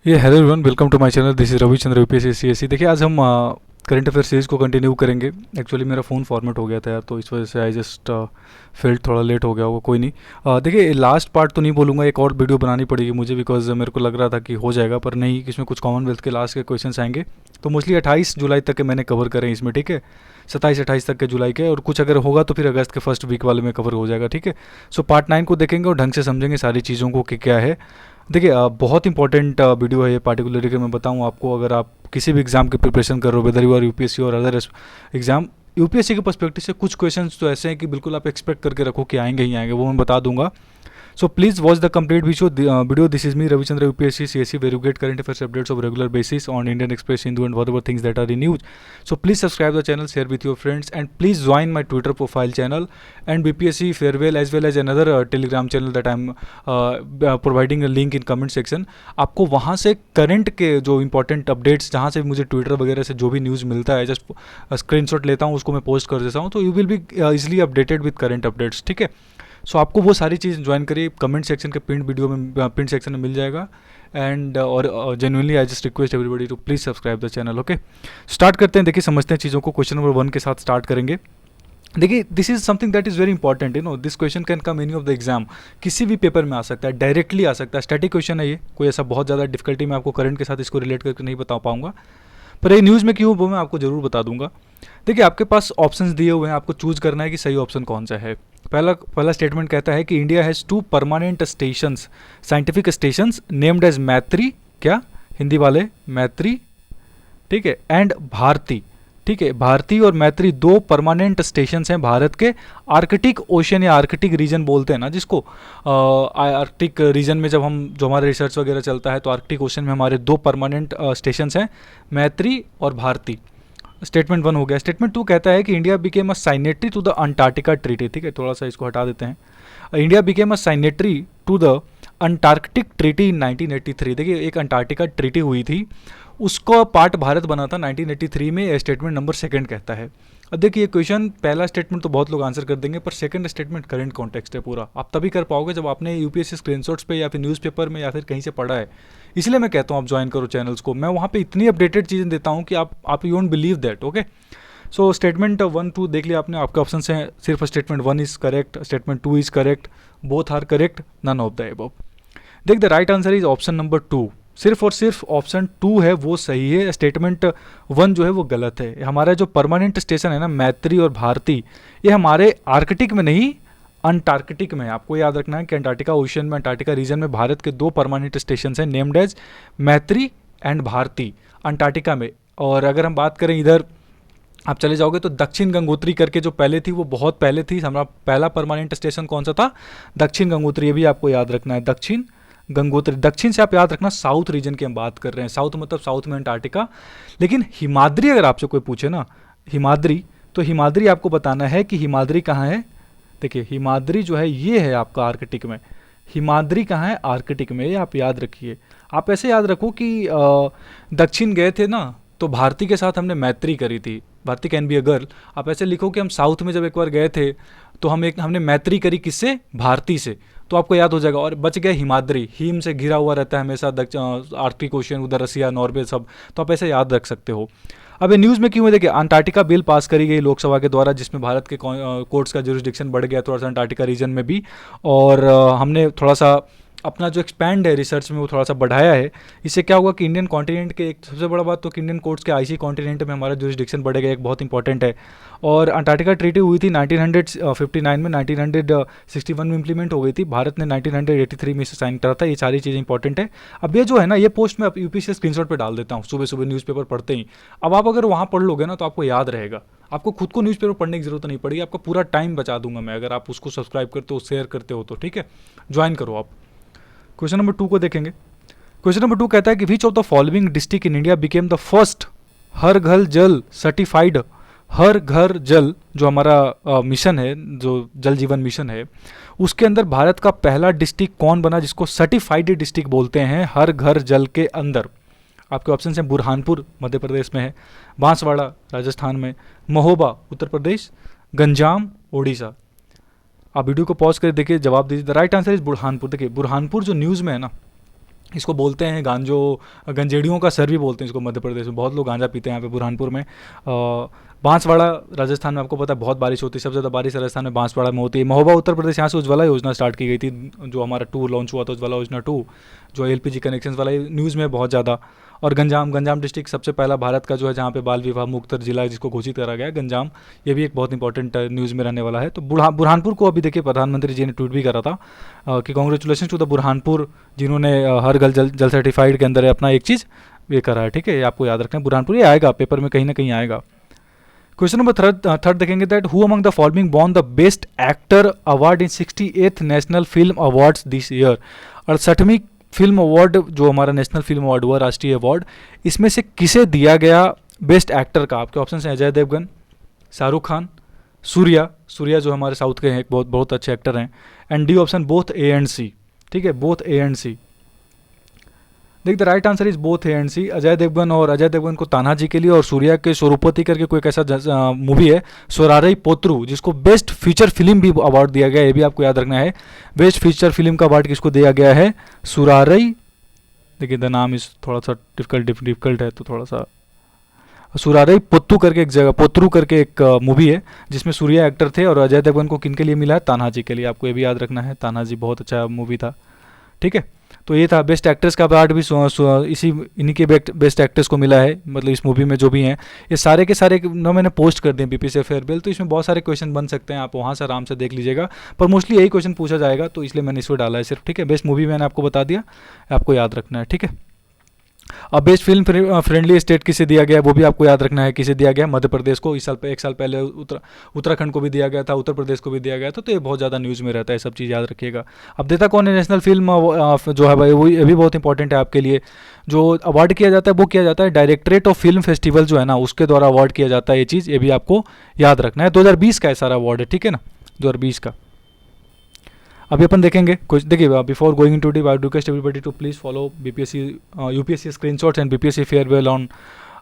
ये hello everyone, welcome to my channel. This is Ravichandra UPSC CSC. देखिए, आज हम करंट अफेयर सीरीज़ को कंटिन्यू करेंगे। एक्चुअली मेरा फ़ोन फॉर्मेट हो गया था यार, तो इस वजह से आई जस्ट फील्ड थोड़ा लेट हो गया होगा। कोई नहीं। देखिए, लास्ट पार्ट तो नहीं बोलूँगा, एक और वीडियो बनानी पड़ेगी मुझे, बिकॉज मेरे को लग रहा था कि हो जाएगा, पर नहीं, इसमें कुछ कॉमनवेल्थ के लास्ट के क्वेश्चन आएंगे। तो मोस्टली 28 जुलाई तक के मैंने कवर करें इसमें, ठीक है। 27-28 तक के जुलाई के, और कुछ अगर होगा तो फिर अगस्त के फर्स्ट वीक वाले में कवर हो जाएगा, ठीक है। सो पार्ट 9 को देखेंगे और ढंग से समझेंगे सारी चीज़ों को कि क्या है। देखिए, बहुत इंपॉर्टेंट वीडियो है ये, पार्टिकुलरली कि मैं बताऊं आपको, अगर आप किसी भी एग्ज़ाम की प्रिपरेशन कर रहे हो, वेदर यू आर यूपीएससी और अदर एग्ज़ाम, यूपीएससी के पर्सपेक्टिव से कुछ क्वेश्चंस तो ऐसे हैं कि बिल्कुल आप एक्सपेक्ट करके रखो कि आएंगे ही आएंगे, वो मैं बता दूंगा। So please watch the complete video. This is me, Ravichandra, UPSC CSE, where you get current affairs updates of regular basis on Indian Express, Hindu, and whatever things that are in news. So please subscribe the channel, share with your friends, and please join my Twitter profile channel and BPSC Farewell, as well as another Telegram channel that I'm providing a link in comment section. आपको वहाँ से current के जो important updates, जहाँ से मुझे Twitter वगैरह से जो भी न्यूज़ मिलता है, जस्ट स्क्रीनशॉट लेता हूँ, उसको मैं पोस्ट कर देता हूँ, तो you will be easily updated with current updates, ठीक है। सो आपको वो सारी चीज़ ज्वाइन करिए, कमेंट सेक्शन के पिन वीडियो में, पिन सेक्शन में मिल जाएगा। एंड और genuinely I just request everybody to please subscribe the channel, okay. Start करते हैं। देखिए, समझते हैं चीज़ों को। क्वेश्चन नंबर 1 के साथ स्टार्ट करेंगे। देखिए, this is something that is very important, you know, this question can come any of the exam. किसी भी पेपर में आ सकता है, डायरेक्टली आ सकता है। स्टैटिक क्वेश्चन है ये, कोई ऐसा बहुत ज़्यादा डिफिकल्टी मैं आपको करंट के साथ इसको रिलेट करके नहीं बता पाऊंगा, पर ये न्यूज़ में क्यों वो मैं आपको ज़रूर बता दूंगा। देखिए, आपके पास ऑप्शंस दिए हुए हैं, आपको चूज करना है कि सही ऑप्शन कौन सा है। पहला स्टेटमेंट कहता है कि India has 2 permanent stations, scientific stations named as Maitri, क्या हिंदी वाले, मैत्री, ठीक है, एंड भारती, ठीक है। भारती और मैत्री 2 परमानेंट स्टेशन हैं भारत के आर्कटिक ओशन या आर्कटिक रीजन बोलते हैं ना जिसको, आर्कटिक रीजन में जब हम, जो हमारे रिसर्च वगैरह चलता है, तो आर्कटिक ओशन में हमारे 2 परमानेंट स्टेशन हैं, मैत्री और भारती। स्टेटमेंट 1 हो गया। स्टेटमेंट 2 कहता है कि India became a signatory to the Antarctica treaty, ठीक है, थोड़ा सा इसको हटा देते हैं। India became a signatory to the Antarctic treaty in 1983। देखिए, एक अंटार्कटिका ट्रीटी हुई थी, उसको पार्ट भारत बना था 1983 में, स्टेटमेंट नंबर 2 कहता है। अब देखिए, क्वेश्चन पहला स्टेटमेंट तो बहुत लोग आंसर कर देंगे, पर सेकंड स्टेटमेंट करंट कॉन्टेक्स्ट है पूरा। आप तभी कर पाओगे जब आपने यूपीएससी स्क्रीनशॉट्स पे या फिर न्यूज़पेपर में या फिर कहीं से पढ़ा है। इसलिए मैं कहता हूँ आप ज्वाइन करो चैनल्स को, मैं वहाँ पे इतनी अपडेटेड चीज़ें देता हूँ कि आप you won't believe that, okay. So statement 1 2 देख लिया आपने, आपके ऑप्शन हैं, सिर्फ statement 1 is correct, statement 2 is correct, both are correct, none of the above. देख, the right answer is option number 2। सिर्फ और सिर्फ ऑप्शन 2 है वो सही है, स्टेटमेंट 1 जो है वो गलत है। हमारा जो परमानेंट स्टेशन है ना, मैत्री और भारती, ये हमारे आर्कटिक में नहीं, अंटार्कटिक में है। आपको याद रखना है कि अंटार्कटिका ओशन में, अंटार्कटिका रीजन में भारत के 2 परमानेंट स्टेशन हैं, नेम्ड एज मैत्री एंड भारती, अंटार्कटिका में। और अगर हम बात करें इधर आप चले जाओगे तो दक्षिण गंगोत्री करके जो पहले थी, वो बहुत पहले थी। हमारा पहला परमानेंट स्टेशन कौन सा था? दक्षिण गंगोत्री। ये भी आपको याद रखना है, दक्षिण गंगोत्री। दक्षिण से आप याद रखना साउथ रीजन की हम बात कर रहे हैं, साउथ मतलब साउथ में अंटार्कटिका। लेकिन हिमाद्री अगर आपसे कोई पूछे ना, हिमाद्री, तो हिमाद्री आपको बताना है कि हिमाद्री कहाँ है। देखिए, हिमाद्री जो है ये है आपका आर्कटिक में। हिमाद्री कहाँ है? आर्कटिक में। ये आप याद रखिए। आप ऐसे याद रखो कि दक्षिण गए थे ना, तो भारती के साथ हमने मैत्री करी थी, Bharati can be a girl. आप ऐसे लिखो कि हम साउथ में जब एक बार गए थे तो हमने मैत्री करी किससे? भारती से, तो आपको याद हो जाएगा। और बच गया हिमाद्री, हिम से घिरा हुआ रहता है हमेशा आर्कटिक ओशन, उधर रसिया, नॉर्वे सब, तो आप ऐसे याद रख सकते हो। अब ये न्यूज़ में क्यों है? देखिए, अंटार्कटिका बिल पास करी गई लोकसभा के द्वारा, जिसमें भारत के कोर्ट्स का जुरिस्डिक्शन बढ़ गया थोड़ा सा अंटार्कटिका रीजन में भी, और हमने थोड़ा सा अपना जो एक्सपैंड है रिसर्च में वो थोड़ा सा बढ़ाया है। इससे क्या होगा कि इंडियन कॉन्टिनेंट के, एक सबसे बड़ा बात तो कि इंडियन कोर्ट्स के आईसी कॉन्टिनेंट में हमारा जुरिस्डिक्शन बढ़ेगा, एक बहुत इंपॉर्टेंट है। और अंटार्कटिका ट्रीटी हुई थी 1959 में, 1961 में इंप्लीमेंट हो गई थी, भारत ने 1983 में इसे साइन करा था। ये सारी चीज़ें इंपॉर्टेंट है। अब ये जो है ना, ये पोस्ट मैं यूपी से स्क्रीनशॉट पे डाल देता हूँ सुबह सुबह न्यूज़पेपर पढ़ते ही। अब आप अगर वहाँ पढ़ लोगे ना तो आपको याद रहेगा, आपको खुद को न्यूज़पेपर पढ़ने की जरूरत नहीं पड़ेगी, आपका पूरा टाइम बचा दूंगा मैं अगर आप उसको सब्सक्राइब करते हो, शेयर करते हो तो, ठीक है। ज्वाइन करो आप। क्वेश्चन नंबर 2 को देखेंगे। क्वेश्चन नंबर 2 कहता है कि which of the following district in India became the first Har Ghar Jal certified. हर घर जल जो हमारा मिशन है, जो जल जीवन मिशन है, उसके अंदर भारत का पहला डिस्ट्रिक्ट कौन बना जिसको सर्टिफाइड डिस्ट्रिक्ट बोलते हैं हर घर जल के अंदर? आपके ऑप्शन हैं बुरहानपुर मध्य प्रदेश में है, बांसवाड़ा राजस्थान में, महोबा उत्तर प्रदेश, गंजाम ओडिशा। आप वीडियो को पॉज कर देखिए, जवाब दीजिए। The right answer is Burhanpur. देखिए, बुरहानपुर जो न्यूज़ में है ना, इसको बोलते हैं गांजो, गंजेड़ियों का सर भी बोलते हैं इसको मध्य प्रदेश में। बहुत लोग गांजा पीते हैं यहाँ पे बुरहानपुर में। बांसवाड़ा राजस्थान में आपको पता है बहुत बारिश होती है, सबसे ज़्यादा बारिश राजस्थान में बांसवाड़ा में होती है। महोबा उत्तर प्रदेश, यहाँ से उज्ज्वला योजना स्टार्ट की गई थी, जो हमारा 2 लॉन्च हुआ था, उज्ज्वला योजना 2, जो एलपीजी कनेक्शन वाला, न्यूज़ में बहुत ज़्यादा। और गंजाम, गंजाम डिस्ट्रिक्ट सबसे पहला भारत का जो है जहाँ पे बाल विवाह मुक्त जिला जिसको घोषित करा गया है, गंजाम, ये भी एक बहुत इंपॉर्टेंट न्यूज़ में रहने वाला है। तो बुरहानपुर को अभी देखिए प्रधानमंत्री जी ने ट्वीट भी करा था कि कॉन्ग्रेचुलेशन टू द बुरहानपुर, जिन्होंने हर घर जल जल सर्टिफाइड के अंदर अपना एक चीज़ ये करा है। ठीक है, ये आपको याद रखना है, बुरहानपुर ये आएगा पेपर में कहीं ना कहीं आएगा। क्वेश्चन नंबर थर्ड देखेंगे that who among the following won the best actor award in 68th national film awards this year. 68वीं फिल्म अवार्ड जो हमारा नेशनल फिल्म अवार्ड हुआ, राष्ट्रीय अवार्ड, इसमें से किसे दिया गया बेस्ट एक्टर का? आपके ऑप्शन हैं अजय देवगन, शाहरुख खान, सूर्या, सूर्या जो हमारे साउथ के हैं, एक बहुत बहुत अच्छे एक्टर हैं, and D option both A and C. ठीक है, बोथ ए एंड सी। देख the right answer is both A and C. Ajay Devgan, और अजय देवगन को तान्हा जी के लिए, और सूर्या के स्वरूपति करके कोई एक ऐसा मूवी है सोरारई पोत्रु, जिसको बेस्ट फीचर फिल्म भी अवार्ड दिया गया है, ये भी आपको याद रखना है। बेस्ट फीचर फिल्म का अवार्ड किसको दिया गया है? सुरारई, देखिए द नाम इस थोड़ा सा डिफिकल्ट है, तो थोड़ा सा सुरारई पोत्तू करके एक जगह, पोत्रू करके एक मूवी है जिसमें सूर्या एक्टर थे, और अजय देवगन को किन के लिए मिला है? तान्हा जी के लिए। आपको ये भी याद रखना है, तान्हा जी बहुत अच्छा मूवी था। ठीक है, तो ये था बेस्ट एक्ट्रेस का अवार्ड भी इन्हीं के बेस्ट एक्ट्रेस को मिला है, मतलब इस मूवी में जो भी हैं ये सारे के सारे ना मैंने पोस्ट कर दिए बीपीएससी फेयरवेल, तो इसमें बहुत सारे क्वेश्चन बन सकते हैं, आप वहाँ से आराम से देख लीजिएगा, पर मोस्टली यही क्वेश्चन पूछा जाएगा, तो इसलिए मैंने इसको डाला है सिर्फ। ठीक है, बेस्ट मूवी मैंने आपको बता दिया, आपको याद रखना है। ठीक है, अब बेस्ट फिल्म फ्रेंडली स्टेट किसे दिया गया है वो भी आपको याद रखना है, किसे दिया गया? मध्य प्रदेश को। इस साल एक साल पहले उत्तराखंड को भी दिया गया था, उत्तर प्रदेश को भी दिया गया था, तो ये बहुत ज़्यादा न्यूज़ में रहता है, सब चीज़ याद रखिएगा। अब देता कौन है नेशनल फिल्म जो है भाई, वो ये भी बहुत इंपॉर्टेंट है आपके लिए। जो अवार्ड किया जाता है वो किया जाता है डायरेक्टरेट ऑफ फिल्म फेस्टिवल जो है ना, उसके द्वारा अवार्ड किया जाता है, ये चीज़ ये भी आपको याद रखना है। 2020 का सारा अवार्ड है, ठीक है ना, 2020 का। अभी अपन देखेंगे कुछ, देखिए before going into deep I request everybody to please follow BPSC UPSC screenshots and BPSC farewell on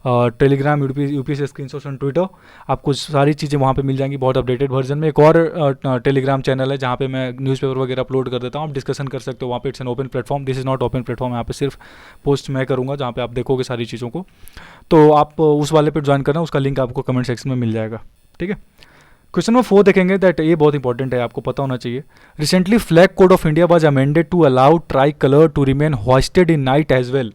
Telegram, UPSC screenshots on Twitter. आपको सारी चीज़ें वहाँ पे मिल जाएंगी बहुत अपडेटेड वर्जन में। एक और टेलीग्राम चैनल है जहाँ पे मैं न्यूज़पेपर वगैरह अपलोड कर देता हूँ, आप डिस्कशन कर सकते हो वहाँ पे। It's an open platform, this is not open platform, यहाँ पे सिर्फ पोस्ट मैं करूँगा जहाँ पे आप देखोगे सारी चीज़ों को, तो आप उस वाले पे ज्वाइन करना, उसका लिंक आपको कमेंट सेक्शन में मिल जाएगा। ठीक है, क्वेश्चन नंबर 4 देखेंगे दैट ये बहुत इंपॉर्टेंट है, आपको पता होना चाहिए। Recently flag code of India was amended to allow tricolour to remain hosted in night as well.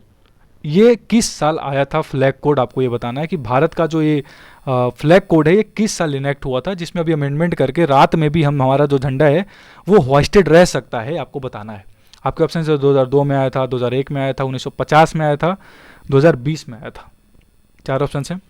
ये किस साल आया था फ्लैग कोड? आपको ये बताना है कि भारत का जो ये फ्लैग कोड है ये किस साल इनेक्ट हुआ था, जिसमें अभी अमेंडमेंट करके रात में भी हमारा जो झंडा है वो होस्टेड रह सकता है, आपको बताना है। आपके ऑप्शन से 2002 में आया था, 2001 में आया था, 1950 में आया था, 2020 में आया था, 4 ऑप्शन हैं।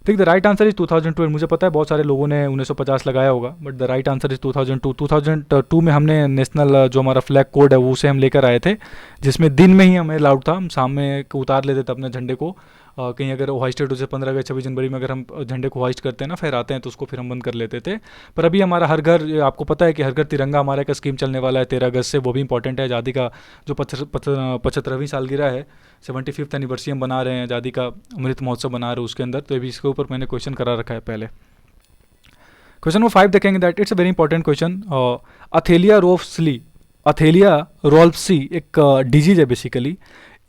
ठीक, द राइट आंसर इज 2002। मुझे पता है बहुत सारे लोगों ने 1950 लगाया होगा, but the right answer is 2002। 2002 में हमने नेशनल जो हमारा फ्लैग कोड है वो उसे हम लेकर आए थे, जिसमें दिन में ही हमें अलाउड था, हम शाम में उतार लेते थे अपने झंडे को। कहीं अगर होस्टेड जैसे 15 अगस्त 26 जनवरी में अगर हम झंडे को होस्ट करते हैं ना, फहराते हैं, तो उसको फिर हम बंद कर लेते थे। पर अभी हमारा हर घर, आपको पता है कि हर घर तिरंगा हमारा एक स्कीम चलने वाला है 13 अगस्त से, वो भी इंपॉर्टेंट है। आज़ादी का जो 75वीं सालगिरह है, 75th एनिवर्सरी हम बना रहे हैं, आज़ादी का अमृत महोत्सव बना रहे हैं उसके अंदर, तो ये भी इसके ऊपर मैंने क्वेश्चन करा रखा है पहले। क्वेश्चन नंबर 5 देखेंगे that it's a very important question. Athelia rolfsii, Athelia rolfsii एक डिजीज है basically.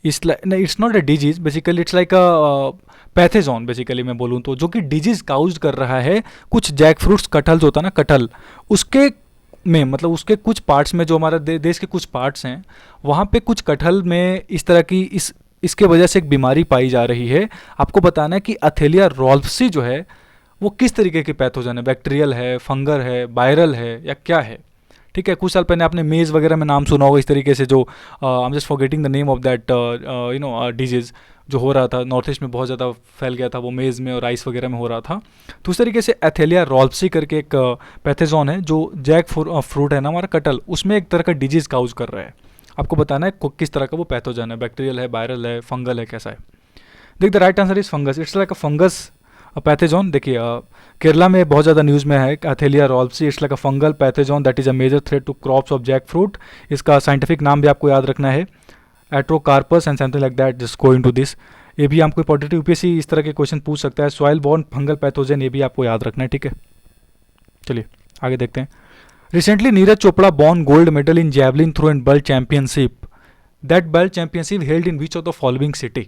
It's not a disease, basically it's like a pathogen basically मैं बोलूँ तो, जो कि डिजीज काउज कर रहा है कुछ जैक फ्रूट्स, कटहल जो होता है ना, कटहल, उसके में मतलब उसके कुछ पार्ट्स में, जो हमारा देश के कुछ पार्ट्स हैं वहाँ पे कुछ कटहल में इस तरह की इसके वजह से एक बीमारी पाई जा रही है। आपको बताना है कि अथेलिया रोल्फ्सी जो है वो किस तरीके की पैथोजन है, बैक्टीरियल है, फंगल है, वायरल है, या क्या है। ठीक है, कुछ साल पहले आपने मेज़ वगैरह में नाम सुना होगा इस तरीके से, जो I am just forgetting the name of that disease जो हो रहा था नॉर्थ ईस्ट में, बहुत ज़्यादा फैल गया था वो, मेज़ में और राइस वगैरह में हो रहा था। तो उस तरीके से एथेलिया रोल्फ्सी करके एक पैथोजन है जो जैक फ्रूट है ना हमारा कटहल, उसमें एक तरह का डिजीज़ काउज कर रहा है। आपको बताना है किस तरह का वो पैथोजन है, बैक्टीरियल है, वायरल है, फंगल है, कैसा है। देख the right answer is fungus, it's like a fungus pathogen. देखिए केरला में बहुत ज़्यादा न्यूज़ में है Athelia rolfsii, it's like a fungal pathogen that is a major threat to crops of jackfruit. इसका साइंटिफिक नाम भी आपको याद रखना है, Artocarpus and something like that, just go into this. ये भी आपको इंपॉर्टेंट यूपीएससी इस तरह के क्वेश्चन पूछ सकता है। सॉइल बॉर्न फंगल पैथोजन, ये भी आपको याद रखना है। ठीक है, चलिए आगे देखते हैं। Recently Neeraj Chopra born gold medal in javelin throw and world championship. That belt championship held in which of the following city.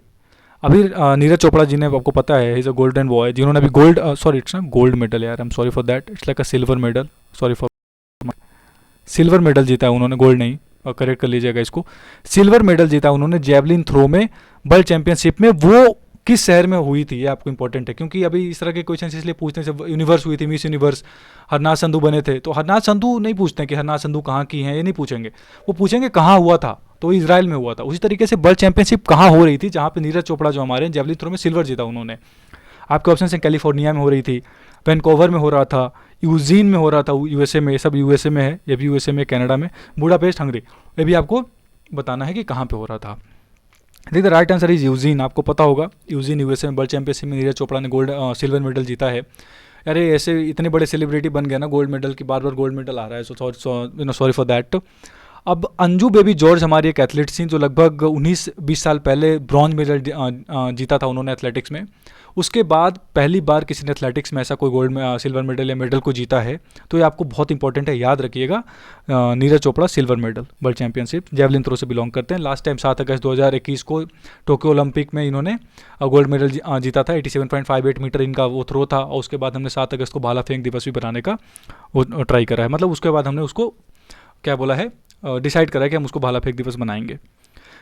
अभी नीरज चोपड़ा जी ने, आपको पता है, इज अ गोल्डन बॉय, जिन्होंने अभी gold, sorry it's not gold medal यार, I am sorry for that, it's like a silver medal, sorry for, silver medal जीता है उन्होंने, गोल्ड नहीं, करेक्ट कर लीजिएगा इसको, सिल्वर मेडल जीता उन्होंने जेवलिन थ्रो में वर्ल्ड चैंपियनशिप में। वो किस शहर में हुई थी, ये आपको इंपॉर्टेंट है, क्योंकि अभी इस तरह के क्वेश्चन इसलिए पूछते हैं, जब यूनिवर्स हुई थी, मिस यूनिवर्स हरनाथ संधू बने थे, तो हरनाथ संधू नहीं पूछते हैं कि हरनाथ संधू कहाँ की हैं, ये नहीं पूछेंगे, वो पूछेंगे कहाँ हुआ था, तो इजराइल में हुआ था। उसी तरीके से वर्ल्ड चैंपियनशिप कहाँ हो रही थी, जहाँ पे नीरज चोपड़ा जो हमारे जेवलिन थ्रो में सिल्वर जीता उन्होंने। आपके ऑप्शन हैं कैलिफोर्निया में हो रही थी, वैनकोवर में हो रहा था, यूजीन में हो रहा था, यूएसए में, ये सब यूएसए में है, ये भी यूएसए में, कनाडा में, बुडापेस्ट हंगरी, ये भी आपको बताना है कि कहाँ पे हो रहा था। देखिए राइट आंसर इज यूजीन, आपको पता होगा यूजीन यूएसए में वर्ल्ड चैंपियनशिप में नीरज चोपड़ा ने सिल्वर मेडल जीता है। अरे ऐसे इतने बड़े सेलिब्रिटी बन गए ना गोल्ड मेडल की, बार बार गोल्ड मेडल आ रहा है, सो सॉरी फॉर दैट। अब अंजू बेबी जॉर्ज हमारी एक एथलीट थी जो लगभग 19-20 साल पहले ब्रॉन्ज मेडल जीता था उन्होंने एथलेटिक्स में। उसके बाद पहली बार किसी ने एथलेटिक्स में ऐसा कोई गोल्ड में सिल्वर मेडल या मेडल को जीता है, तो ये आपको बहुत इंपॉर्टेंट है, याद रखिएगा। Neeraj Chopra silver medal world championship javelin throw से बिलोंग करते हैं। लास्ट टाइम 7 अगस्त 2021 को टोक्यो ओलंपिक में इन्होंने गोल्ड मेडल जीता था। 87.58 मीटर इनका वो थ्रो था, और उसके बाद हमने 7 अगस्त को भाला फेंक दिवस भी बनाने का वो ट्राई करा है, मतलब उसके बाद हमने उसको क्या बोला है, डिसाइड करा है कि हम उसको भाला फेंक दिवस बनाएंगे।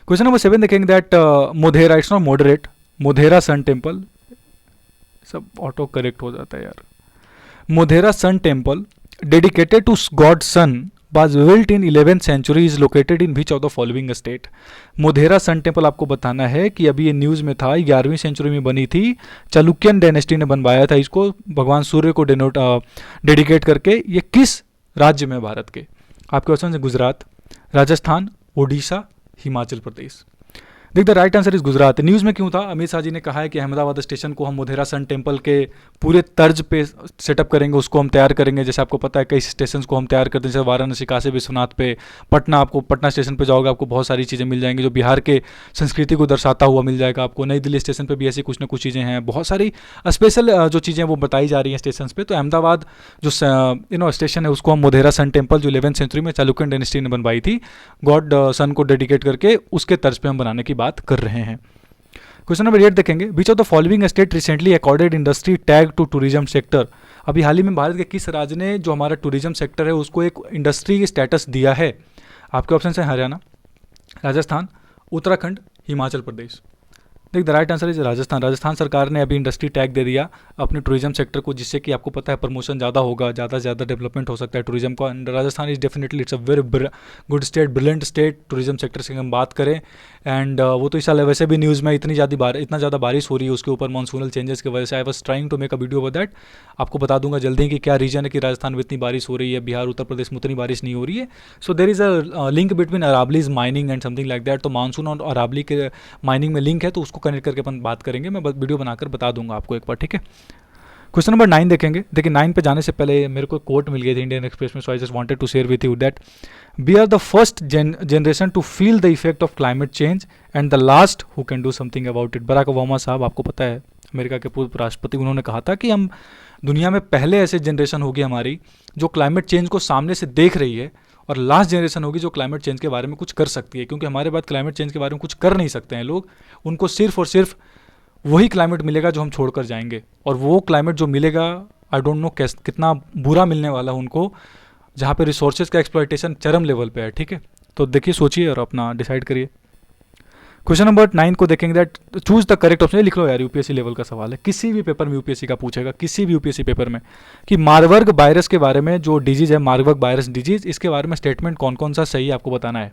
क्वेश्चन नंबर 7 देखेंगे, that Modhera, it's not moderate, Modhera sun temple, सब ऑटो करेक्ट हो जाता है यार, Modhera sun temple dedicated to god sun was built in 11th century is located in which of the following state। Modhera sun temple आपको बताना है कि अभी ये न्यूज़ में था, 11वीं सेंचुरी में बनी थी, चालुक्यन डायनेस्टी ने बनवाया था इसको, भगवान सूर्य को डेडिकेट करके। ये किस राज्य में भारत के? आपके ऑप्शन है गुजरात, राजस्थान, उड़ीसा, हिमाचल प्रदेश। देख the right answer is Gujarat. News में क्यों था, अमित शाह जी ने कहा है कि अहमदाबाद स्टेशन को हम मोधेरा सन टेम्पल के पूरे तर्ज पे सेटअप करेंगे, उसको हम तैयार करेंगे। जैसे आपको पता है कई स्टेशन को हम तैयार करते हैं, जैसे वाराणसी, काशी विश्वनाथ पे, पटना, आपको पटना स्टेशन पे जाओगे आपको बहुत सारी चीज़ें मिल जाएंगी जो बिहार के संस्कृति को दर्शाता हुआ मिल जाएगा आपको। नई दिल्ली स्टेशन पर भी ऐसी कुछ ना कुछ चीज़ें हैं, बहुत सारी स्पेशल जो चीज़ें वो बताई जा रही हैं स्टेशन पे। तो अहमदाबाद जो स्टेशन है उसको हम मोधेरा सन टेम्पल जो 11वीं सेंचुरी में चालुक्यन डायनेस्टी ने बनवाई थी, गॉड सन को डेडिकेट करके, उसके तर्ज पे हम बनाने की बात कर रहे हैं। क्वेश्चन नंबर 8 देखेंगे, which of the following state recently accorded industry tag to tourism sector. अभी हाल ही में भारत के किस राज्य ने जो हमारा टूरिज्म सेक्टर है उसको एक इंडस्ट्री की स्टेटस दिया है? आपके ऑप्शन है हरियाणा, राजस्थान, उत्तराखंड, हिमाचल प्रदेश। देख the right answer is Rajasthan. Rajasthan सरकार ने अभी इंडस्ट्री टैग दे दिया अपने टूरिज्म सेक्टर को, जिससे कि आपको पता है प्रमोशन ज़्यादा होगा, ज़्यादा से ज़्यादा डेवलपमेंट हो सकता है टूरिज्म का। And Rajasthan is definitely it's a very good state, brilliant state tourism sector से हम बात करें। एंड वो तो इस साल वैसे भी न्यूज़ में इतना ज़्यादा बारिश हो रही है उसके ऊपर मानसूनल चेंजेस की वजह से। I was trying to make a video about that, आपको बता दूंगा जल्दी कि क्या रीजन है कि राजस्थान में इतनी बारिश हो रही है, बिहार उत्तर प्रदेश में उतनी बारिश नहीं हो रही है। So there is a link between Aravallis mining and something like that. तो मानसून और अरावली के माइनिंग में लिंक है, तो उसको कनेक्ट करके अपन बात करेंगे, मैं वीडियो बनाकर बता दूंगा आपको एक बार, ठीक है। क्वेश्चन नंबर 9 देखेंगे। देखिए 9 पे जाने से पहले मेरे को कोट मिल गई थी इंडियन एक्सप्रेस में, so I just wanted to share with you that we are the first generation to feel the effect of climate change and the last who can do something about it. Barack Obama साहब, आपको पता है America के पूर्व राष्ट्रपति, उन्होंने कहा था कि हम दुनिया में पहले ऐसे जनरेशन होगी हमारी जो क्लाइमेट चेंज को सामने से देख रही है, और लास्ट जनरेशन होगी जो क्लाइमेट चेंज के बारे में कुछ कर सकती है, क्योंकि हमारे बाद क्लाइमेट चेंज के बारे में कुछ कर नहीं सकते हैं लोग। उनको सिर्फ और सिर्फ वही क्लाइमेट मिलेगा जो हम छोड़कर जाएंगे, और वो क्लाइमेट जो मिलेगा आई डोंट नो कितना बुरा मिलने वाला है उनको, जहाँ पे रिसोर्सेज का एक्सप्लॉयटेशन चरम लेवल पे है, ठीक है। तो देखिए, सोचिए और अपना डिसाइड करिए। क्वेश्चन नंबर 9 को देखेंगे, that choose the correct option. लिख लो यार, यूपीएससी लेवल का सवाल है, किसी भी पेपर में यूपीएससी का पूछेगा, किसी भी यूपीएससी पेपर में, कि मारबर्ग वायरस के बारे में जो डिजीज है, मारबर्ग वायरस डिजीज, इसके बारे में स्टेटमेंट कौन कौन सा सही है आपको बताना है।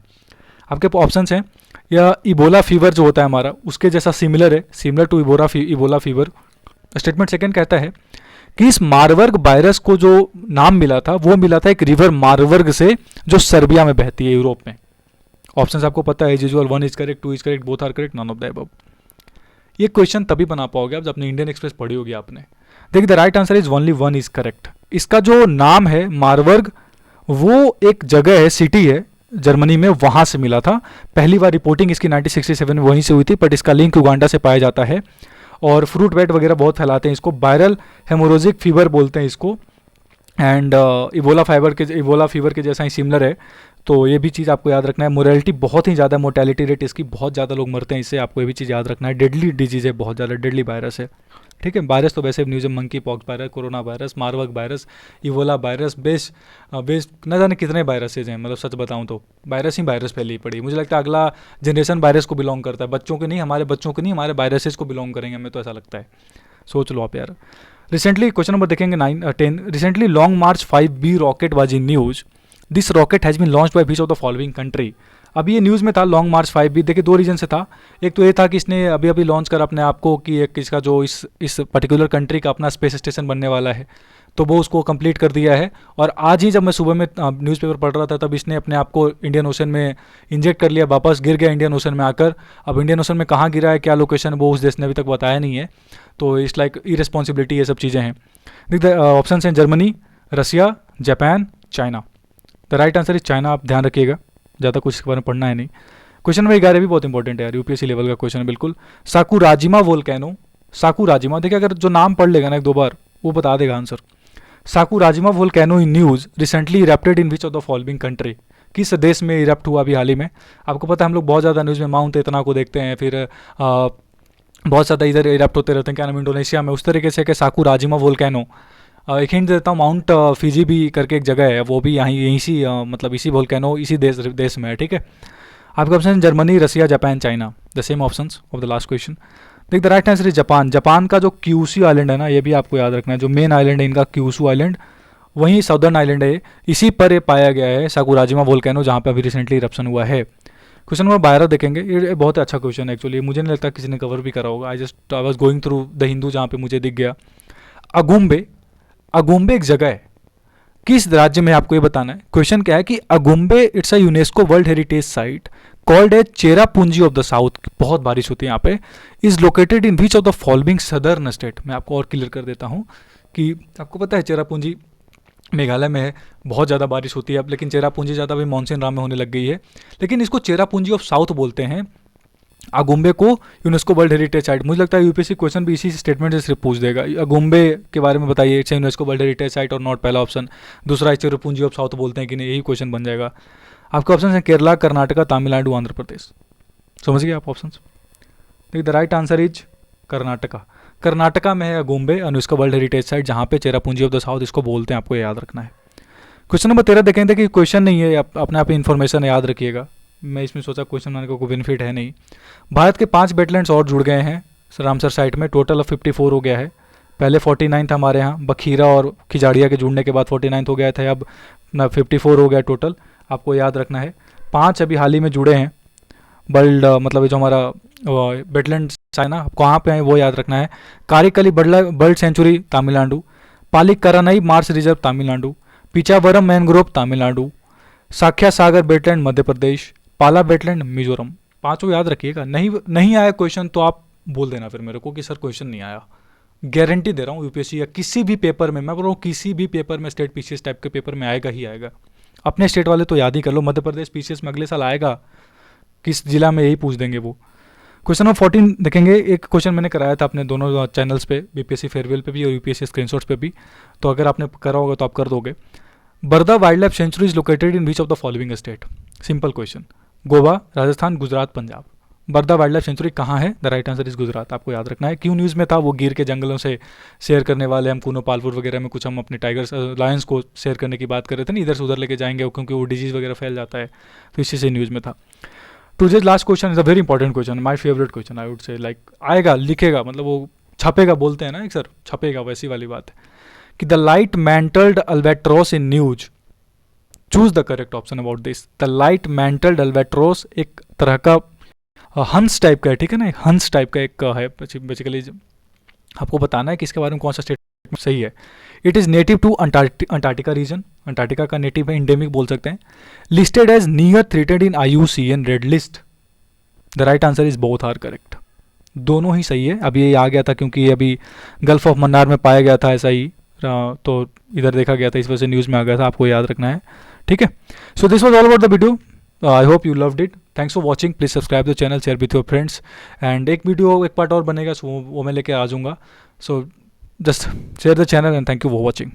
आपके ऑप्शन हैं, या इबोला फीवर जो होता है हमारा उसके जैसा सिमिलर है, similar to Ebola fever. Statement second कहता है कि इस मारबर्ग वायरस को जो नाम मिला था वो मिला था एक रिवर मारबर्ग से जो सर्बिया में बहती है, यूरोप में। ऑप्शंस आपको पता है, usual 1 is correct, 2 is correct, both are correct, none of the above. ये क्वेश्चन तभी बना पाओगे आप जब अपने इंडियन एक्सप्रेस पढ़ी होगी आपने। देखिए the right answer is only 1 is correct. इसका जो नाम है मारबर्ग, वो एक जगह है, सिटी है जर्मनी में, वहां से मिला था। पहली बार रिपोर्टिंग इसकी 1967 में वहीं से हुई थी, बट इसका लिंक युगांडा से पाया जाता है। और फ्रूट बैट वगैरह बहुत फैलाते हैं इसको, वायरल हेमोरोजिक फीवर बोलते हैं इसको। एंड इबोला फीवर के जैसा ही सिमिलर है, तो ये भी चीज़ आपको याद रखना है। मोरालिटी बहुत ही ज़्यादा, मोर्टेलिटी रेट इसकी बहुत ज़्यादा लोग मरते हैं इससे, आपको ये भी चीज़ याद रखना है। डेडली डिजीज़ है, बहुत ज़्यादा डेडली वायरस है, ठीक है। वायरस तो वैसे न्यूज़ में monkey pox virus, corona virus, Marburg virus, Ebola virus, base न जाने कितने वायरसेज हैं, मतलब सच बताऊं तो वायरस ही वायरस फैली पड़ी। मुझे लगता है अगला जनरेशन वायरस को बिलोंग करता है, बच्चों के नहीं, हमारे बच्चों के नहीं, हमारे वायरसेज को बिलोंग करेंगे, हमें तो ऐसा लगता है। सोच लो आप यार। रिसेंटली क्वेश्चन नंबर देखेंगे 9-10, recently long march 5B rocket was in news, this rocket has been launched by which of the following country. अब ये न्यूज़ में था लॉन्ग मार्च 5B, देखिए दो रीजन से था। एक तो ये था कि इसने अभी अभी लॉन्च कर अपने आप को कि एक इसका जो इस पर्टिकुलर कंट्री का अपना स्पेस स्टेशन बनने वाला है, तो वो उसको कंप्लीट कर दिया है। और आज ही जब मैं सुबह में न्यूज़पेपर पढ़ रहा था, तब इसने अपने आप को इंडियन ओशन में इंजेक्ट कर लिया, वापस गिर गया इंडियन ओशन में आकर। अब इंडियन ओशन में कहाँ गिरा है, क्या लोकेशन, वो उस देश ने अभी तक बताया नहीं है। तो इट्स लाइक इरेस्पॉन्सिबिलिटी, ये सब चीज़ें हैं। देख ऑप्शन हैं Germany, Russia, Japan, China. The right answer is China. आप ध्यान रखिएगा, ज़्यादा कुछ इसके बारे में पढ़ना है नहीं। क्वेश्चन नंबर 11 भी बहुत इंपॉर्टेंट है यार, यूपीएससी लेवल का क्वेश्चन है बिल्कुल। साकुराजिमा वोल्केनो, साकुराजिमा, देखिए अगर जो नाम पढ़ लेगा ना एक दो बार, वो बता देगा answer. Sakurajima volcano in news recently erupted in which of the following country, किस देश में इरप्ट हुआ अभी हाल ही में। आपको पता है हम लोग बहुत ज़्यादा न्यूज़ में माउंट इतना को देखते हैं, फिर बहुत ज़्यादा इधर इरप्ट होते रहते हैं, क्या नाम, इंडोनेशिया में। उस तरीके से कि साकुराजिमा वोल्केनो, एक हिंट देता हूँ, माउंट फिजी भी करके एक जगह है, वो भी यहीं सी मतलब इसी वोल्केनो इसी देश में है, ठीक है। आपका option Germany, Russia, Japan, China, the same options of the last question. देख the right answer is Japan. Japan का जो क्यूशू आइलैंड है ना, ये भी आपको याद रखना है, जो मेन आइलैंड है इनका क्यूशू आइलैंड, वहीं साउदर्न आइलैंड है, इसी पर ये पाया गया है साकुराजिमा वोल्केनो, जहाँ पे अभी रिसेंटली इरप्शन हुआ है। क्वेश्चन नंबर 12 देखेंगे, ये बहुत अच्छा क्वेश्चन है एक्चुअली, मुझे नहीं लगता किसी ने कवर भी करा होगा। I was going through the Hindu, जहाँ पे मुझे दिख गया। अगुम्बे, अगुम्बे एक जगह है, किस राज्य में, आपको ये बताना है। क्वेश्चन क्या है कि Agumbe it's a UNESCO world heritage site called as Cherrapunji of the south, बहुत बारिश होती है यहाँ पे, is located in which of the following southern state. मैं आपको और क्लियर कर देता हूँ कि आपको पता है चेरापूंजी मेघालय में है, बहुत ज़्यादा बारिश होती है अब, लेकिन चेरापूंजी ज़्यादा भी मानसून राम में होने लग गई है, लेकिन इसको चेरापूंजी ऑफ साउथ बोलते हैं। अगुम्बे को यूनेस्को वर्ल्ड हेरिटेज साइट, मुझे लगता है यूपीएससी क्वेश्चन भी इसी स्टेटमेंट से सिर्फ पूछ देगा, अगुम्बे के बारे में बताइए, it's UNESCO world heritage site और नॉट, पहला ऑप्शन। दूसरा चेरापूंजी ऑफ साउथ बोलते हैं कि नहीं, यही क्वेश्चन बन जाएगा। आपके ऑप्शन है केरला, कर्नाटका, तमिलनाडु, आंध्र प्रदेश। समझ गए आप ऑप्शन। देखिए the right answer is Karnataka. Karnataka में है Agumbe UNESCO world heritage site, जहाँ पे चेरापूंजी ऑफ द साउथ इसको बोलते हैं, आपको याद रखना है। क्वेश्चन नंबर 13 देखेंगे कि क्वेश्चन नहीं है, अपने आप इन्फॉर्मेशन याद रखिएगा, मैं इसमें सोचा क्वेश्चन बनाने का कोई बेनिफिट है नहीं। भारत के 5 वेटलैंड्स और जुड़ गए हैं रामसर साइट में, टोटल ऑफ 54 हो गया है। पहले 49 था हमारे यहाँ, बखीरा और खिजाड़िया के जुड़ने के बाद 49 हो गया था, अब 54 हो गया टोटल, आपको याद रखना है। 5 अभी हाल ही में जुड़े हैं बर्ड, मतलब जो हमारा वेटलैंड है ना, कहाँ पे है वो याद रखना है। Karikili bird sanctuary Tamil Nadu, Pallikaranai marsh reserve Tamil Nadu, Pichavaram mangrove Tamil Nadu, Sakhya Sagar wetland Madhya Pradesh, Pala wetland Mizoram. 5 याद रखिएगा। नहीं आया क्वेश्चन तो आप बोल देना फिर मेरे को कि सर क्वेश्चन नहीं आया, गारंटी दे रहा हूँ यूपीएससी या किसी भी पेपर में, मैं बोल रहा हूँ किसी भी पेपर में, स्टेट पीसीएस टाइप के पेपर में आएगा ही आएगा। अपने स्टेट वाले तो याद ही कर लो, मध्य प्रदेश पीसीएस में अगले साल आएगा, किस जिला में, यही पूछ देंगे वो। क्वेश्चन नंबर 14 देखेंगे, एक क्वेश्चन मैंने कराया था अपने दोनों चैनल्स पे, बीपीएससी फेयरवेल पे भी और यूपीएससी स्क्रीनशॉट्स पे भी, तो अगर आपने करा होगा तो आप कर दोगे। Barda wildlife sanctuary is located in which of the following state. Simple question, Goa, Rajasthan, Gujarat, Punjab. Barda wildlife sanctuary कहाँ है, the right answer is Gujarat, आपको याद रखना है। क्यों न्यूज़ में था, वो गिर के जंगलों से शेयर करने वाले, हम कूनो पालपुर वगैरह में कुछ हम अपने टाइगर्स लायंस को शेयर करने की बात कर रहे थे ना, इधर से उधर लेके जाएंगे क्योंकि वो डिजीज़ वगैरह फैल जाता है, तो इसी से न्यूज़ में था। Today's last question is a very important question, my favourite question I would say, like आएगा लिखेगा, मतलब वो छपेगा, बोलते हैं ना एक सर छपेगा, वैसी वाली बात है कि the light mantled albatross in news, choose the correct option about this. The light mantled albatross एक तरह का हंस टाइप का है, ठीक है ना, हंस टाइप का एक है बेसिकली, आपको बताना है कि इसके बारे में कौन सा स्टेट सही है। It is native to Antarctica region, Antarctica का नेटिव है, इंडेमिक बोल सकते हैं। Listed as near threatened in IUCN red list, the right answer is both are correct, दोनों ही सही है। अभी ये आ गया था क्योंकि ये अभी गल्फ ऑफ मन्नार में पाया गया था, ऐसा ही तो इधर देखा गया था, इस वजह से न्यूज़ में आ गया था, आपको याद रखना है, ठीक है। So this was all about the video, I hope you loved it, thanks for watching, please subscribe the channel, share with your friends, and एक वीडियो एक पार्ट और बनेगा, सो वो मैं लेके आ जाऊँगा, so just share the channel and thank you for watching.